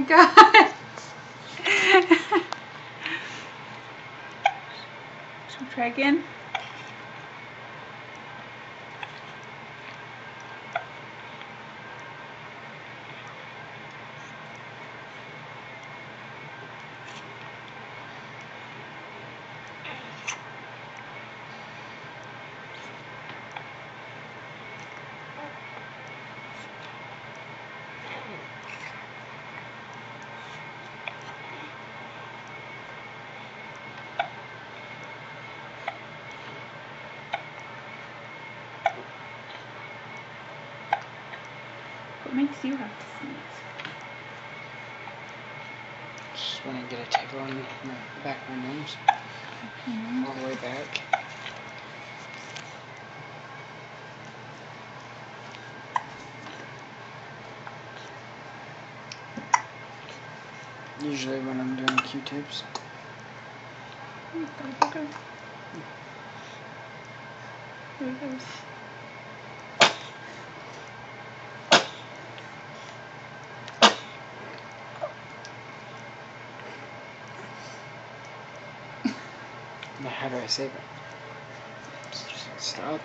my god. Should we try again? What makes you have to sneeze? Just want to get a tickle on the back of my nose. All the way back. Usually when I'm doing Q-tips. There it goes. Now how do I save it? Just stop.